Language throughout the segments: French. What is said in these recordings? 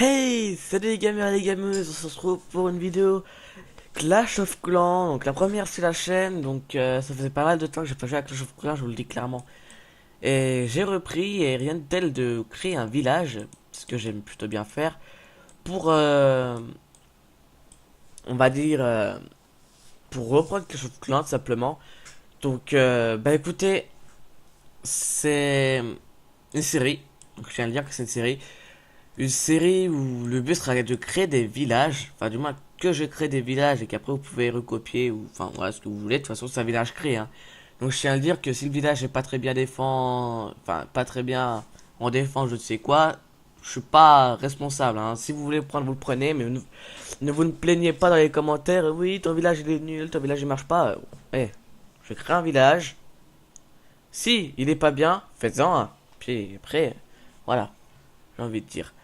Hey, salut les gamers et les gameuses, on se retrouve pour une vidéo Clash of Clans. Donc la première sur la chaîne, donc ça faisait pas mal de temps que j'ai pas joué à Clash of Clans, je vous le dis clairement. Et j'ai repris et rien de tel de créer un village, ce que j'aime plutôt bien faire, pour on va dire pour reprendre Clash of Clans tout simplement. Donc bah écoutez, c'est une série, donc je viens de dire que c'est une série où le but sera de créer des villages, enfin du moins que je crée des villages et qu'après vous pouvez recopier ou enfin voilà ce que vous voulez. De toute façon c'est un village créé, hein. Donc je tiens à le dire que si le village est pas très bien défend, enfin pas très bien en défense, je ne sais quoi, je suis pas responsable, hein. Si vous voulez le prendre, vous le prenez, mais ne vous ne plaignez pas dans les commentaires. Oui, ton village il est nul, ton village il marche pas. Je crée un village. Si il est pas bien, faites-en un. Puis après, voilà, j'ai envie de dire.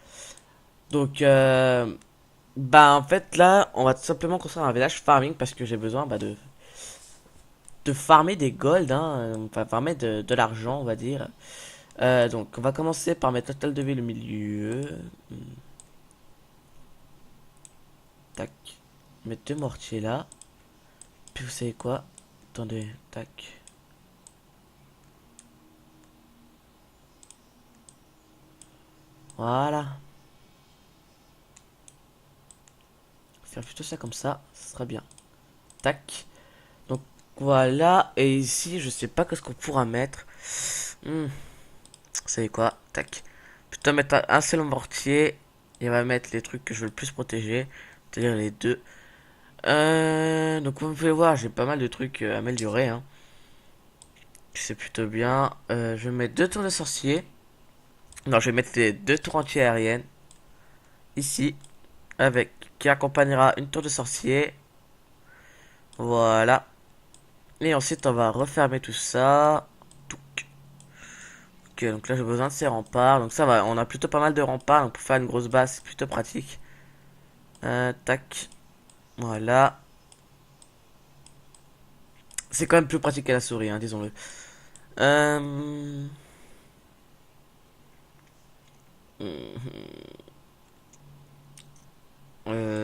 Donc, bah en fait là, on va tout simplement construire un village farming parce que j'ai besoin bah, de farmer des gold, hein, enfin farmer de l'argent on va dire. Donc on va commencer par mettre l'hôtel de ville au milieu. Hmm, tac. Mettre deux mortiers là. Puis vous savez quoi? Attendez, tac. Voilà. Faire plutôt ça comme ça sera bien. Tac. Donc voilà, et ici je sais pas qu'est-ce qu'on pourra mettre. Hmm, vous savez quoi? Tac. Plutôt mettre un seul mortier. Et on va mettre les trucs que je veux le plus protéger. C'est-à-dire les deux. Donc comme vous pouvez voir, j'ai pas mal de trucs améliorés, hein. C'est plutôt bien. Je vais mettre deux tours de sorcier. Non, je vais mettre les deux tours anti-aériennes. Ici. Avec. Qui accompagnera une tour de sorcier. Voilà. Et ensuite on va refermer tout ça. Touc. Ok, donc là j'ai besoin de ces remparts. Donc ça va, on a plutôt pas mal de remparts. Donc pour faire une grosse base, c'est plutôt pratique. Tac. Voilà. C'est quand même plus pratique à la souris, hein, disons-le. Euh...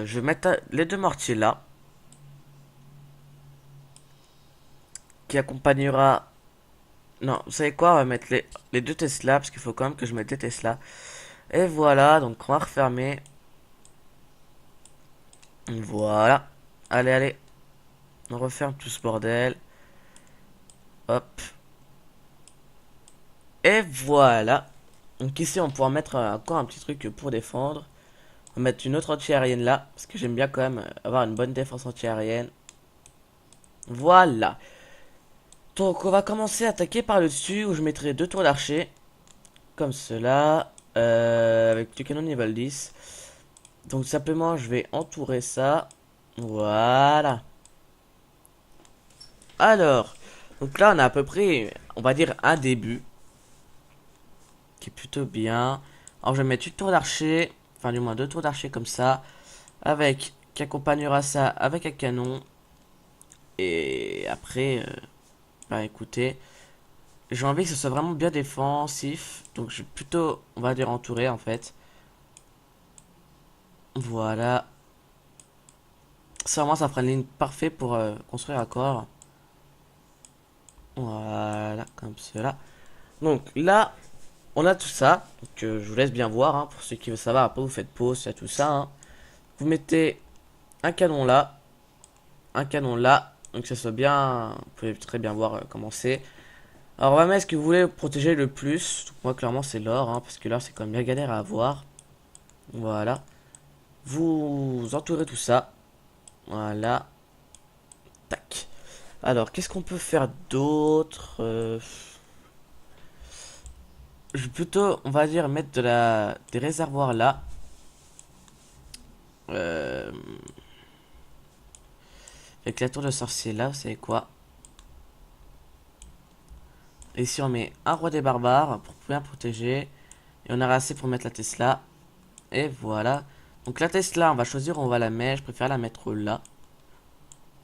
je vais mettre les deux mortiers là. Qui accompagnera... Non, vous savez quoi? On va mettre les deux Tesla. Parce qu'il faut quand même que je mette des Tesla. Et voilà, donc on va refermer. Voilà. Allez, allez. On referme tout ce bordel. Hop. Et voilà. Donc ici, on pourra mettre encore un petit truc pour défendre. On va mettre une autre anti-aérienne là. Parce que j'aime bien quand même avoir une bonne défense anti-aérienne. Voilà. Donc on va commencer à attaquer par le dessus où je mettrai deux tours d'archer. Comme cela. Avec du canon niveau 10. Donc simplement je vais entourer ça. Voilà. Alors. Donc là on a à peu près, on va dire un début. Qui est plutôt bien. Alors je vais mettre une tour d'archer. Enfin du moins deux tours d'archer comme ça. Avec, qui accompagnera ça avec un canon. Et après, bah écoutez. J'ai envie que ce soit vraiment bien défensif. Donc je vais plutôt, on va dire, entourer en fait. Voilà. Ça, vraiment, ça fera une ligne parfaite pour construire un corps. Voilà, comme cela. Donc là, on a tout ça. Donc je vous laisse bien voir, hein, pour ceux qui veulent savoir. Après, vous faites pause, il y a tout ça, hein. Vous mettez un canon là, un canon là. Donc ça soit bien. Vous pouvez très bien voir comment c'est. Alors, on va mettre ce que vous voulez protéger le plus. Donc, moi, clairement, c'est l'or, hein, parce que l'or, c'est quand même bien galère à avoir. Voilà. Vous entourez tout ça. Voilà. Tac. Alors, qu'est-ce qu'on peut faire d'autre? Je vais plutôt, on va dire, mettre des réservoirs là. Euh, avec la tour de sorcier là, vous savez quoi? Et ici, on met un roi des barbares pour bien protéger. Et on aura assez pour mettre la Tesla. Et voilà. Donc la Tesla, on va choisir où on va la mettre. Je préfère la mettre là.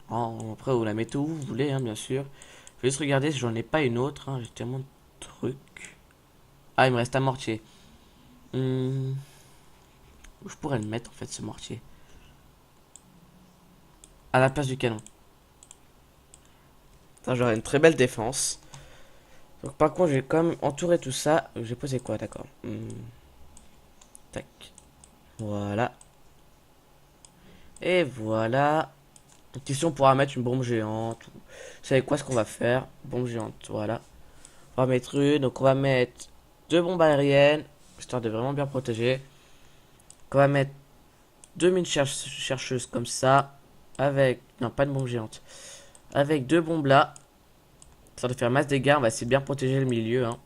Après, vous la mettez où vous voulez, hein, bien sûr. Je vais juste regarder si j'en ai pas une autre, hein. J'ai tellement de trucs. Ah, il me reste un mortier. Hmm. Où je pourrais le mettre en fait ce mortier. À la place du canon. Ça j'aurais une très belle défense. Donc par contre je vais quand même entourer tout ça. J'ai posé quoi, d'accord. Tac. Voilà. Et voilà. Donc ici on pourra mettre une bombe géante. Vous savez quoi ce qu'on va faire? Bombe géante, voilà. On va mettre une. Donc on va mettre deux bombes aériennes. Histoire de vraiment bien protéger. Donc on va mettre deux mines chercheuses comme ça. Avec... Non, pas une bombe géante. Avec deux bombes là. Histoire de faire masse dégâts. On va essayer de bien protéger le milieu. Hein.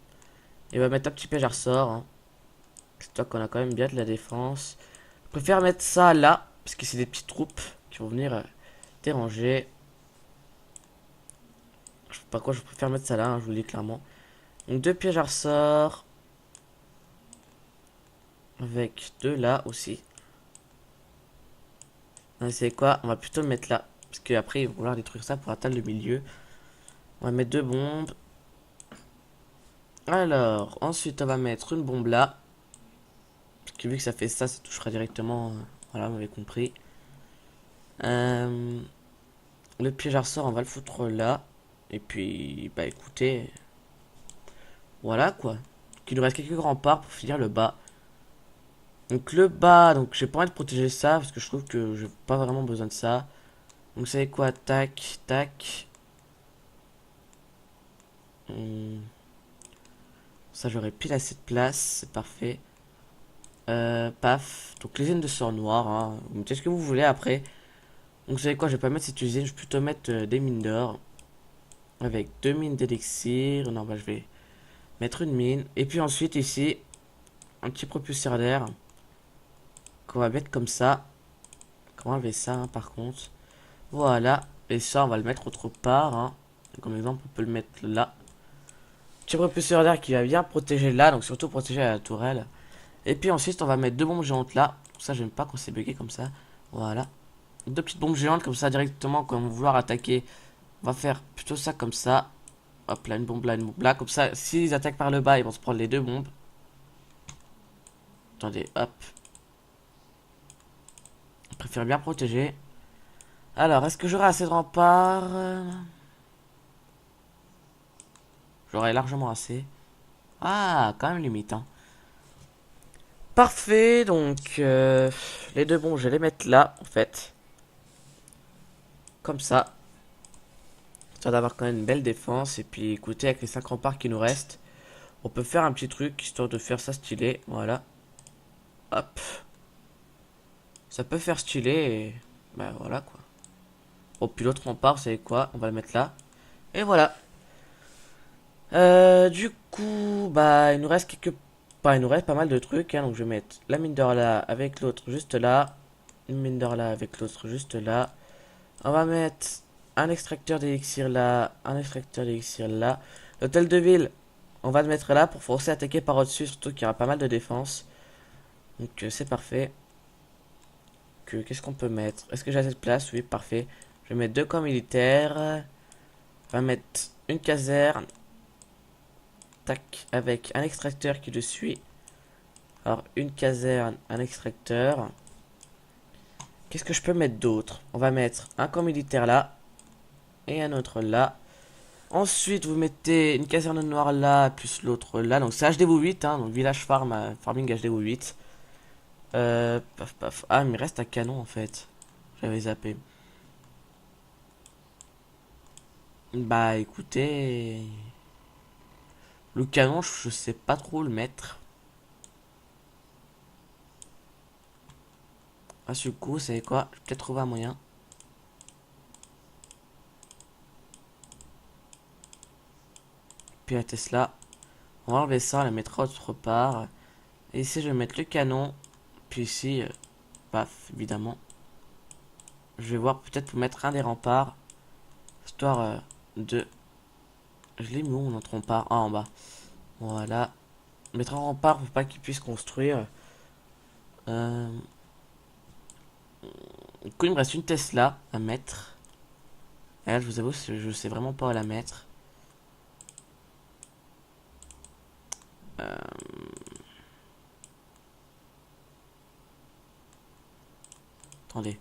Et on va mettre un petit piège à ressort. Hein. Histoire qu'on a quand même bien de la défense. Je préfère mettre ça là. Parce que c'est des petites troupes qui vont venir déranger. Je sais pas quoi, je préfère mettre ça là, hein, je vous le dis clairement. Donc deux pièges à ressort. Avec deux là aussi. C'est quoi? On va plutôt le mettre là. Parce qu'après ils vont vouloir détruire ça pour atteindre le milieu. On va mettre deux bombes. Alors, ensuite on va mettre une bombe là. Parce que vu que ça fait ça, ça touchera directement. Voilà, vous m'avez compris. Le piège à ressort, on va le foutre là. Et puis, bah écoutez. Voilà quoi. Il nous reste quelques remparts pour finir le bas. Donc le bas, donc j'ai pas envie de protéger ça parce que je trouve que j'ai pas vraiment besoin de ça. Donc vous savez quoi, tac, tac. Hum, Ça j'aurais pile assez de place, c'est parfait. Paf. Donc l'usine de sort noir, hein. Vous mettez ce que vous voulez après. Donc vous savez quoi, je vais pas mettre cette usine, je vais plutôt mettre des mines d'or. Avec deux mines d'élixir. Non bah je vais mettre une mine. Et puis ensuite ici, un petit propulseur d'air. Qu'on va mettre comme ça. Comment enlever ça hein, par contre. Voilà. Et ça on va le mettre autre part. Hein. Comme exemple on peut le mettre là. Petit propulseur d'air qui va bien protéger là. Donc surtout protéger la tourelle. Et puis ensuite on va mettre deux bombes géantes là. Ça j'aime pas quand c'est bugué comme ça. Voilà. Deux petites bombes géantes comme ça directement quand on va vouloir attaquer. On va faire plutôt ça comme ça. Hop là, une bombe là, une bombe là. Comme ça, s'ils attaquent par le bas, ils vont se prendre les deux bombes. Attendez, hop. Je préfère bien protéger. Alors, est-ce que j'aurai assez de remparts? J'aurai largement assez. Ah, quand même limite. Hein. Parfait, donc les deux bombes, je vais les mettre là, en fait. Comme ça. Histoire d'avoir quand même une belle défense. Et puis, écoutez, avec les 5 remparts qui nous restent, on peut faire un petit truc, histoire de faire ça stylé. Voilà. Hop. Ça peut faire stylé et... Bah voilà quoi. Oh, puis l'autre rempart, vous savez quoi? On va le mettre là. Et voilà. Du coup, bah il nous reste quelques... Bah, il nous reste pas mal de trucs. Hein, donc je vais mettre la mine d'or là avec l'autre juste là. Une mine d'or là avec l'autre juste là. On va mettre un extracteur d'élixir là. Un extracteur d'élixir là. L'hôtel de ville, on va le mettre là pour forcer à attaquer par au-dessus. Surtout qu'il y aura pas mal de défense. Donc c'est parfait. Qu'est-ce qu'on peut mettre? Est-ce que j'ai assez de place? Oui, parfait. Je vais mettre deux camps militaires. On va mettre une caserne. Tac, avec un extracteur qui le suit. Alors, une caserne, un extracteur. Qu'est-ce que je peux mettre d'autre? On va mettre un camp militaire là. Et un autre là. Ensuite, vous mettez une caserne noire là, plus l'autre là. Donc, c'est HDV 8, hein. Donc, village farm, farming HDV 8. Paf, paf. Ah, il me reste un canon en fait. J'avais zappé. Bah, écoutez. Le canon, je sais pas trop le mettre. Ah, ce coup, c'est quoi? Je vais peut-être trouver un moyen. Puis la Tesla. On va enlever ça, on la mettra autre part. Et ici, je vais mettre le canon. Puis ici, paf, évidemment. Je vais voir peut-être pour mettre un des remparts. Histoire de... Je l'ai mis où notre rempart? Ah, en bas. Voilà. Mettre un rempart pour pas qu'il puisse construire. Euh... Du coup, il me reste une Tesla à mettre. Et là, je vous avoue, je sais vraiment pas où la mettre. Euh... Attendez.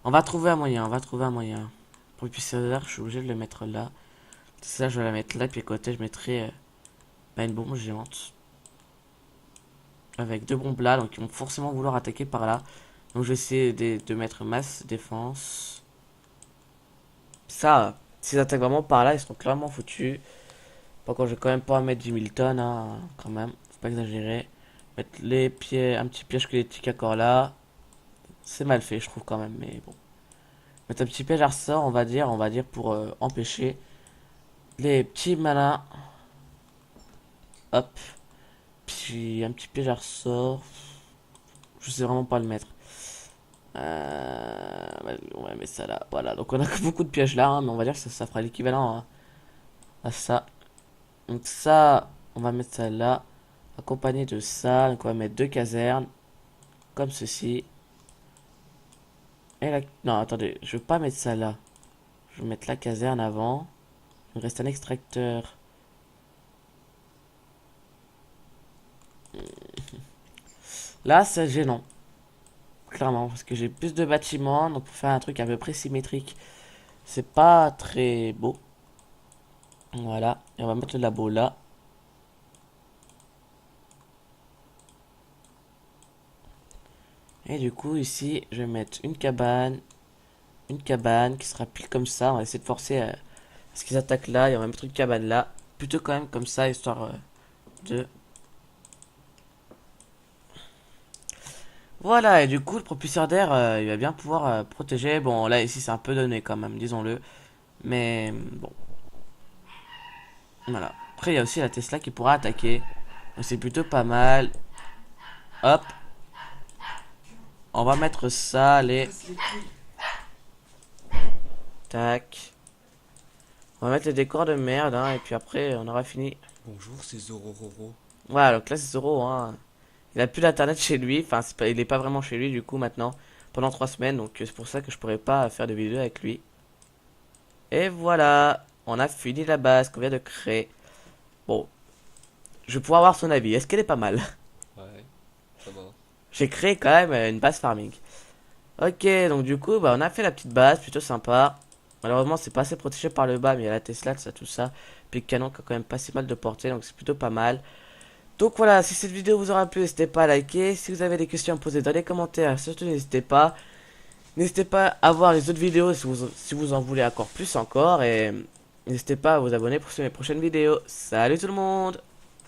On va trouver un moyen, on va trouver un moyen. Propulseur, je suis obligé de le mettre là. Ça, je vais la mettre là, puis à côté, je mettrai une bombe géante. Avec deux bombes là, donc ils vont forcément vouloir attaquer par là. Donc je vais essayer de mettre masse défense. Ça, s'ils attaquent vraiment par là, ils seront clairement foutus. Par contre, je vais quand même pas mettre 10 000 tonnes, hein, quand même. Faut pas exagérer. Mettre les pieds, un petit piège squelettique encore là. C'est mal fait, je trouve quand même, mais bon. Mettre un petit piège à ressort, on va dire pour empêcher les petits malins. Hop. Puis un petit piège à ressort. Je sais vraiment pas le mettre. On va mettre ça là. Voilà, donc on a beaucoup de pièges là, hein, mais on va dire que ça fera l'équivalent à ça. Donc ça, on va mettre ça là. Accompagné de ça, donc on va mettre deux casernes. Comme ceci. Et là... Non, attendez, je veux pas mettre ça là. Je vais mettre la caserne avant. Il me reste un extracteur. Là, c'est gênant. Clairement, parce que j'ai plus de bâtiments, donc pour faire un truc à peu près symétrique, c'est pas très beau. Voilà, et on va mettre le labo là. Et du coup, ici, je vais mettre une cabane qui sera pile comme ça. On va essayer de forcer à ce qu'ils attaquent là, et on va mettre une cabane là. Plutôt quand même comme ça, histoire de... Voilà, et du coup, le propulseur d'air, il va bien pouvoir protéger. Bon, là, ici, c'est un peu donné quand même, disons-le. Mais bon, voilà. Après, il y a aussi la Tesla qui pourra attaquer. Donc, c'est plutôt pas mal. Hop, on va mettre ça, allez. Tac. On va mettre les décors de merde, hein, et puis après, on aura fini. Bonjour, c'est Zorororo. Voilà, donc là, c'est Zoro, hein. Il a plus d'internet chez lui. Enfin, il est pas vraiment chez lui, du coup, maintenant. Pendant 3 semaines, donc c'est pour ça que je pourrais pas faire de vidéo avec lui. Et voilà, on a fini la base qu'on vient de créer. Bon, je vais pouvoir avoir son avis. Est-ce qu'elle est pas mal? Ouais, ça va. J'ai créé quand même une base farming. Ok, donc du coup, bah, on a fait la petite base, plutôt sympa. Malheureusement, c'est pas assez protégé par le bas, mais il y a la Tesla, tout ça. Puis le canon qui a quand même pas si mal de portée, donc c'est plutôt pas mal. Donc voilà, si cette vidéo vous aura plu, n'hésitez pas à liker. Si vous avez des questions à poser dans les commentaires, surtout n'hésitez pas. N'hésitez pas à voir les autres vidéos si vous en voulez encore plus encore. Et n'hésitez pas à vous abonner pour mes prochaines vidéos. Salut tout le monde!